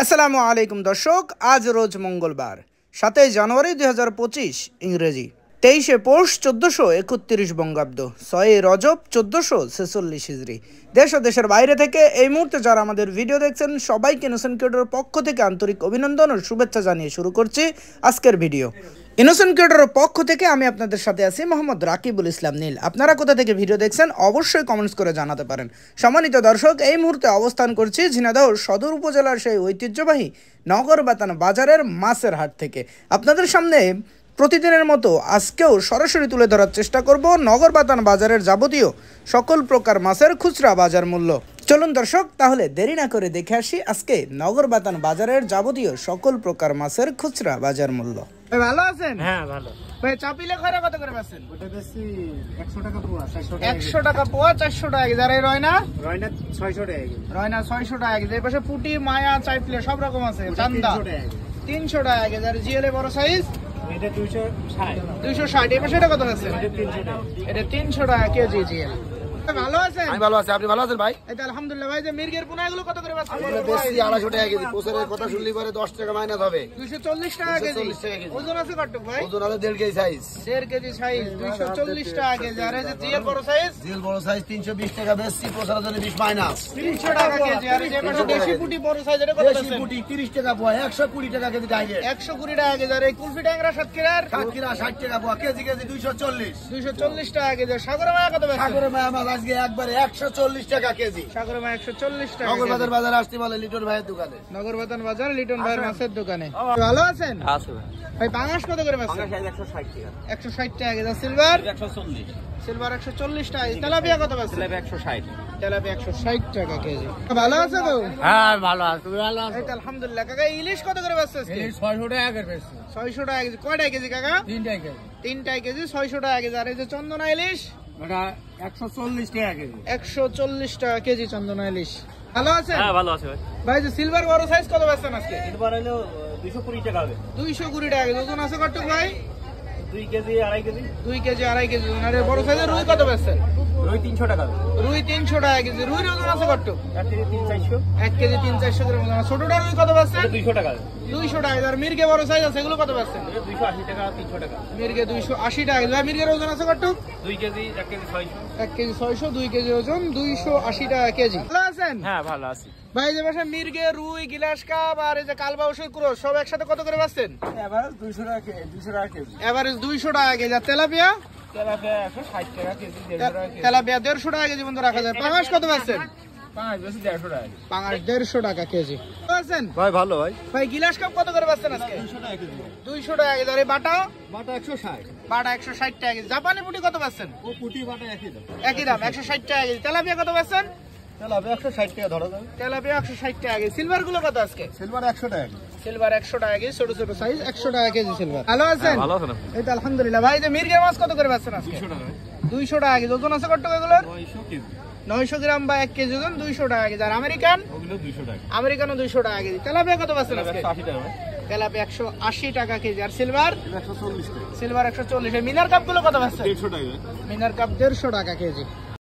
আসসালামু আলাইকুম দর্শক, আজ রোজ মঙ্গলবার 7 জানুয়ারি 2025 ইংরেজি, 23 পৌষ 1431 বঙ্গাব্দ, 6 রজব 1446 হিজরি। দেশ ও দেশের বাইরে থেকে এই মুহূর্তে যারা আমাদের ভিডিও দেখছেন সবাইকে ইনোসেন্ট ক্রিয়েটরের পক্ষ থেকে আন্তরিক অভিনন্দন ও শুভেচ্ছা জানিয়ে শুরু করছি আজকের ভিডিও। ইনোসেন্ট ক্রিয়েটরের পক্ষ থেকে আমি আপনাদের সাথে আছি মোহাম্মদ রাকিবুল ইসলাম নীল। আপনারা কোথা থেকে ভিডিও দেখছেন অবশ্যই কমেন্টস করে জানাতে পারেন। সম্মানিত দর্শক, এই মুহূর্তে অবস্থান করছি ঝিনাইদহ সদর উপজেলার সেই ঐতিহ্যবাহী নগরবাতান বাজারের মাছের হাট থেকে। আপনাদের সামনে প্রতিদিনের মতো আজকেও সরাসরি তুলে ধরার চেষ্টা করব নগরবাতান বাজারের যাবতীয় সকল প্রকার মাছের খুচরা বাজার মূল্য। চলুন দর্শক, তাহলে দেরি না করে দেখে আসি আজকে নগরবাতান বাজারের যাবতীয় সকল প্রকার মাছের খুচরা বাজার মূল্য। ভালো আছেন? হ্যাঁ ভালো। ভাই চাপিলে খয়রা কত করে পাচ্ছেন? ওটা বেশি 100 টাকা পোয়া, 100 টাকা পোয়া, 400 টাকা কেজি। আর এই রয়না? রয়না 600 টাকা কেজি। রয়না 600 টাকা কেজি। এই পাশে পুটি, মায়া, চাইপলে সব রকম আছে। চান্দা 300 টাকা কেজি। আর জিএলে বড় সাইজ এটা 260। এই পাশে এটা কত আছে? এটা 300 টাকা। এটা 300 টাকা কেজি জিএল। ভালো আছেন? আমি ভালো আছি, আপনি ভালো আছেন ভাই? এই তো আলহামদুলিল্লাহ। ভাই যে মির্গের পোনা এগুলো কত করে পাচ্ছেন? আমরা বেশি 250 টাকা কেজি। পোষের কথা শুনলি পরে 10 টাকা মাইনাস হবে। 240 টাকা কেজি। 240 টাকা কেজি। ওজন আছে কতটুকু ভাই? ওজন আছে 1.5 কেজি সাইজ। 1.5 কেজি সাইজ, 240 টাকা কেজি। আর এই যে জিএল বড় সাইজ? জিল বড় সাইজ 320 টাকা বেশি, পোষার জন্য 20 মাইনাস। 300 টাকা কেজি। আর এই যে পাশে দেশি পুটি বড় সাইজ, এটা কত দেশি পাচ্ছেন? পুটি 30 টাকা পোয়া, 120 টাকা কেজি ডাইরেক্ট। 120 টাকা কেজি। আর এই কুলফি ট্যাংরা সাতক্ষীরার? সাতক্ষীরা 60 টাকা পোয়া, কেজি কেজি 240। 240 টাকা কেজি। সাগর মায়া কত পাচ্ছেন? সাগরের মায়া মাছ আজকে একবারে 140 টাকা কেজি। সাগর মায়া 140 টাকা কেজি। নগরবাজার বাজার আসতে বলে লিটন ভাইয়ের দোকানে। নগরবাতান বাজার লিটন ভাইয়ের মাছের দোকানে। ভালো আছেন? আছে ভাই। ভাই পাঙাশ কত করে পাচ্ছেন? 160 টাকা। 160 টাকা কেজি। সিলভার? 140। সিলভার 140 টাকা কেজি। তেলাপিয়া কত পাচ্ছেন? 160। তেলাপিয়া 160 টাকা কেজি। ভালো আছে তো? হ্যাঁ ভালো আছে। তুমি ভালো আছো? এই তো আলহামদুলিল্লাহ। কাকা ইলিশ কত করে পাচ্ছেন আজকে? 600 টাকা করে বেশি। 600 টাকা কেজি। কয়টা কেজি কাকা? 3 টাকা। 3টা কেজি 600 টাকা কেজি। আর এই যে চন্দনা ইলিশ? ওটা 140 টাকা কেজি। 140 টাকা কেজি চন্দনা ইলিশ। ভালো আছেন? হ্যাঁ ভালো আছে ভাই। ভাই যে সিলভার বড় সাইজ কত পাচ্ছেন আজকে? এবার হলো 220 টাকা হবে। 220 টাকা কেজি। ওজন আছে কতটুকু ভাই? 2 কেজি 2.5 কেজি। 2 কেজি 2.5 কেজি ওজন। আর এই বড় সাইজের রুই কত পাচ্ছেন? রুই 300 টাকা হবে। রুই 300 টাকা কেজি। রুইর ওজন আছে কতটুকু? 1 কেজি 300-400। 1 কেজি 300-400 গ্রাম ওজন। ছোটটা রুই কত পাচ্ছেন? 200 টাকা হবে। 200 টাকা। আর মির্গে বড় সাইজ আছে, এগুলো কত পাচ্ছেন? 280 টাকা 300 টাকা। মির্গে 280 টাকা কেজি। ভাই মির্গের ওজন আছে কতটুকু? 2 কেজি 1 কেজি 600। 1 কেজি 600, 2 কেজি ওজন 280 টাকা কেজি। ভালো আছেন? হ্যাঁ ভালো আছি। ভাই যে বাসা মির্গে, রুই, গিলাস কাপ আর এই যে কালবাউসের ক্রোশ সব একসাথে কত করে পাচ্ছেন? এভারেজ 200 টাকা কেজি। 200 টাকা কেজি। এভারেজ 200 টাকা কেজি। আর তেলাপিয়া? তেলাপিয়া 160 টাকা কেজি। 150 টাকা কেজি। তেলাপিয়া 150 টাকা কেজি বন্ধু রাখা যায়। পাঙাশ কত পাচ্ছেন? পাঁচ বেশি 150 টাকা। পাঙাশ 150 টাকা কেজি। ভালো আছেন? ভাই ভালো ভাই। ভাই গিলাস কাপ কত করে পাচ্ছেন আজকে? 200 টাকা কেজি। 200 টাকা কেজি। আর এই বাটা? বাটা 160। বাটা 160 টাকা কেজি। জাপানি পুটি কত পাচ্ছেন? ও পুটি বাটা একই দাম। একই দাম 160 টাকা কেজি। তেলাপিয়া কত পাচ্ছেন? তেলাপিয়া 160 টাকা ধরা যাবে। তেলাপিয়া 160 টাকা কেজি। সিলভার গুলো কত আজকে? সিলভার 100 টাকা কেজি। সিলভার 100 টাকা কেজি, ছোট ছোট সাইজ 100 টাকা কেজি সিলভার। ভালো আছেন? ভালো আছেন? এই তো আলহামদুলিল্লাহ। ভাই যে মির্গের মাছ কত করে পাচ্ছেন আজকে? 200 টাকা। 200 টাকা কেজি। ওজন আছে কত এগুলোর? 900 কেজি। 900 গ্রাম বা 1 কেজি ওজন 200 টাকা কেজি। আর আমেরিকান? ওগুলো 200 টাকা। আমেরিকানও 200 টাকা কেজি। তেলাপিয়া কত পাচ্ছেন আজকে? 180 টাকা ভাই। তেলাপিয়া 180 টাকা কেজি। আর সিলভার? 140 টাকা। সিলভার 140। এই মিনার কাপ গুলো কত পাচ্ছেন? 150 টাকা। মিনার কাপ 150 টাকা কেজি।